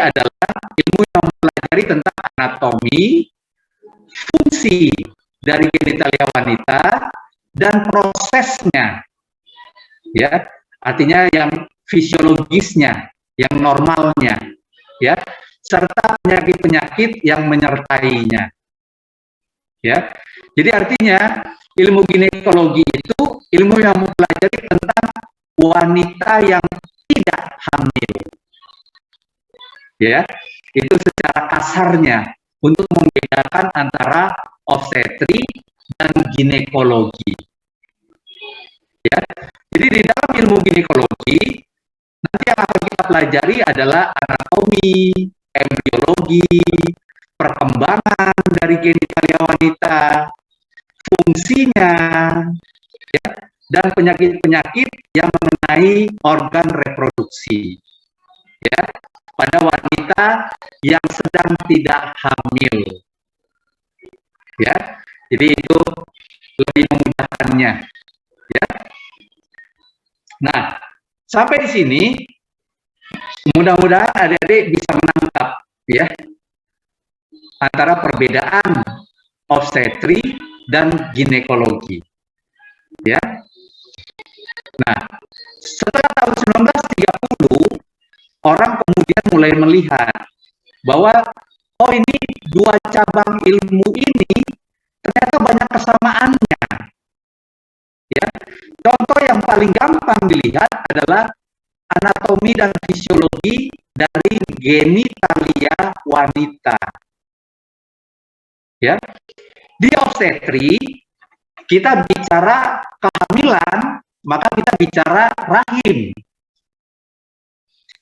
adalah ilmu yang mempelajari tentang anatomi, fungsi dari genitalia wanita, dan prosesnya, ya, artinya yang fisiologisnya, yang normalnya, ya, serta penyakit-penyakit yang menyertainya, ya. Jadi artinya ilmu ginekologi itu ilmu yang mempelajari tentang wanita yang tidak hamil, ya. Itu secara kasarnya untuk membedakan antara obstetri dan ginekologi, ya. Jadi di dalam ilmu ginekologi nanti yang akan kita pelajari adalah anatomi, embriologi, perkembangan dari genitalia wanita, fungsinya, ya, dan penyakit-penyakit yang mengenai organ reproduksi, ya, pada wanita yang sedang tidak hamil, ya. Jadi itu lebih memudahkannya, ya. Nah, sampai di sini mudah-mudahan adik-adik bisa menangkap, ya, antara perbedaan obstetri dan ginekologi, ya. Nah, setelah tahun 1930 orang kemudian mulai melihat bahwa oh, ini dua cabang ilmu ini ternyata banyak kesamaannya, ya. Contoh yang paling gampang dilihat adalah anatomi dan fisiologi dari genitalia wanita, ya. Di obstetri kita bicara kehamilan, maka kita bicara rahim.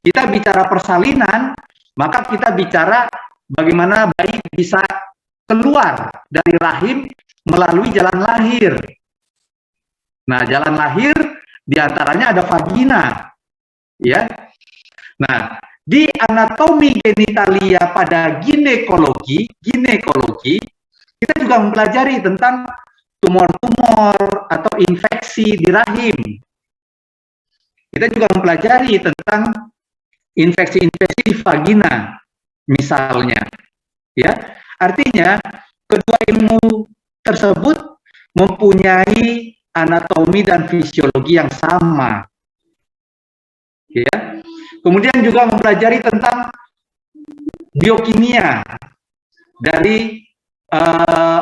Kita bicara persalinan, maka kita bicara bagaimana bayi bisa keluar dari rahim melalui jalan lahir. Nah, jalan lahir diantaranya ada vagina, ya. Nah, di anatomi genitalia pada ginekologi kita juga mempelajari tentang tumor-tumor atau infeksi di rahim. Kita juga mempelajari tentang infeksi-infeksi di vagina, misalnya, ya. Artinya kedua ilmu tersebut mempunyai anatomi dan fisiologi yang sama, ya. Kemudian juga mempelajari tentang biokimia dari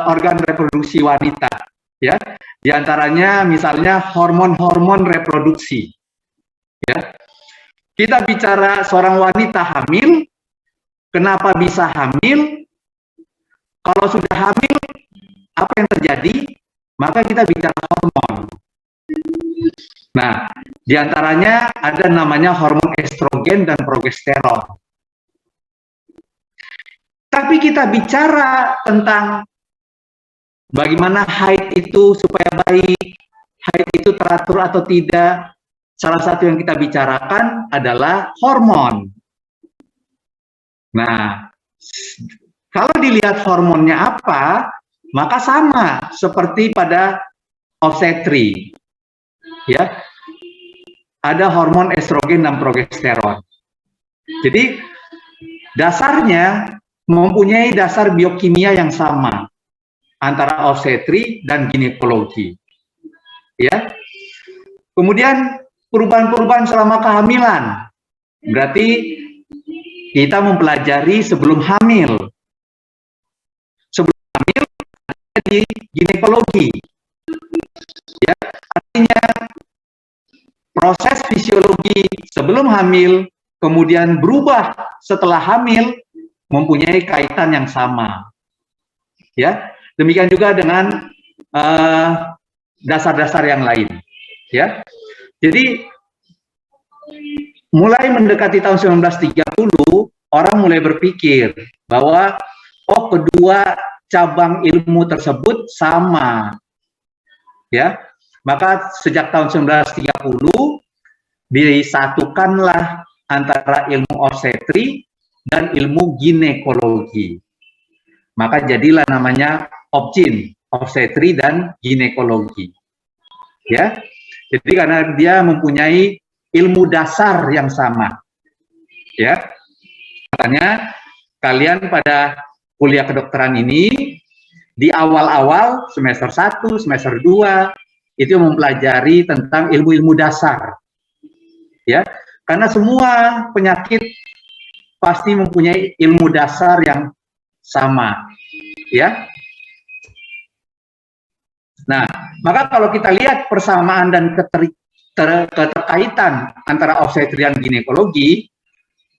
organ reproduksi wanita, ya. Di antaranya misalnya hormon-hormon reproduksi, ya. Kita bicara seorang wanita hamil, kenapa bisa hamil? Kalau sudah hamil, apa yang terjadi? Maka kita bicara hormon. Nah, di antaranya ada namanya hormon estrogen dan progesteron. Tapi kita bicara tentang bagaimana haid itu supaya baik, haid itu teratur atau tidak. Salah satu yang kita bicarakan adalah hormon. Nah, kalau dilihat hormonnya apa, maka sama seperti pada obstetri, ya. Ada hormon estrogen dan progesteron. Jadi dasarnya mempunyai dasar biokimia yang sama antara obstetri dan ginekologi, ya. Kemudian perubahan-perubahan selama kehamilan, berarti kita mempelajari sebelum hamil. Sebelum hamil ada di ginekologi, ya. Artinya proses fisiologi sebelum hamil kemudian berubah setelah hamil mempunyai kaitan yang sama, ya. Demikian juga dengan dasar-dasar yang lain, ya. Jadi mulai mendekati tahun 1930 orang mulai berpikir bahwa oh, kedua cabang ilmu tersebut sama, ya. Maka sejak tahun 1930 disatukanlah antara ilmu obstetri dan ilmu ginekologi. Maka jadilah namanya OBGYN, obstetri dan ginekologi, ya. Jadi karena dia mempunyai ilmu dasar yang sama, ya. Makanya kalian pada kuliah kedokteran ini di awal-awal semester 1, semester 2 itu mempelajari tentang ilmu-ilmu dasar. Ya, karena semua penyakit pasti mempunyai ilmu dasar yang sama, ya. Nah, maka kalau kita lihat persamaan dan keterkaitan antara obstetrian ginekologi,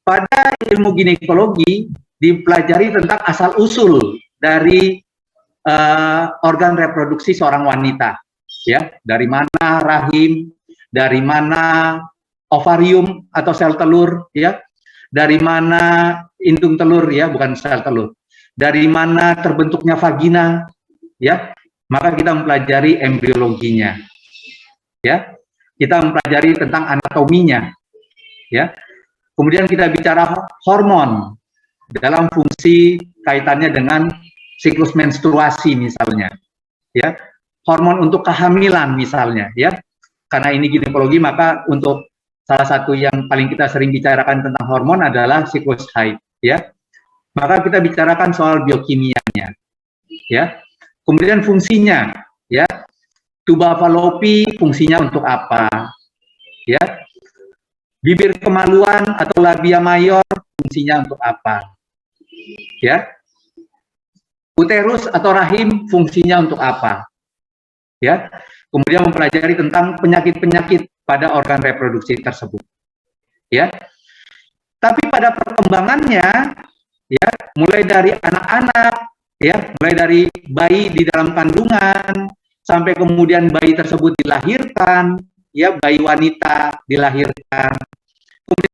pada ilmu ginekologi dipelajari tentang asal-usul dari organ reproduksi seorang wanita, ya, dari mana rahim, dari mana ovarium atau sel telur, ya, dari mana indung telur, ya, bukan sel telur, dari mana terbentuknya vagina, ya, maka kita mempelajari embriologinya, ya, kita mempelajari tentang anatominya, ya, kemudian kita bicara hormon dalam fungsi kaitannya dengan siklus menstruasi misalnya, ya, hormon untuk kehamilan misalnya, ya, karena ini ginekologi maka untuk salah satu yang paling kita sering bicarakan tentang hormon adalah siklus haid, ya, maka kita bicarakan soal biokimianya, ya, kemudian fungsinya, ya, tuba Fallopi fungsinya untuk apa, ya, bibir kemaluan atau labia mayor fungsinya untuk apa, ya, uterus atau rahim fungsinya untuk apa, ya, kemudian mempelajari tentang penyakit-penyakit pada organ reproduksi tersebut, ya. Tapi pada perkembangannya, ya, mulai dari anak-anak, ya, mulai dari bayi di dalam kandungan sampai kemudian bayi tersebut dilahirkan, ya, bayi wanita dilahirkan, kemudian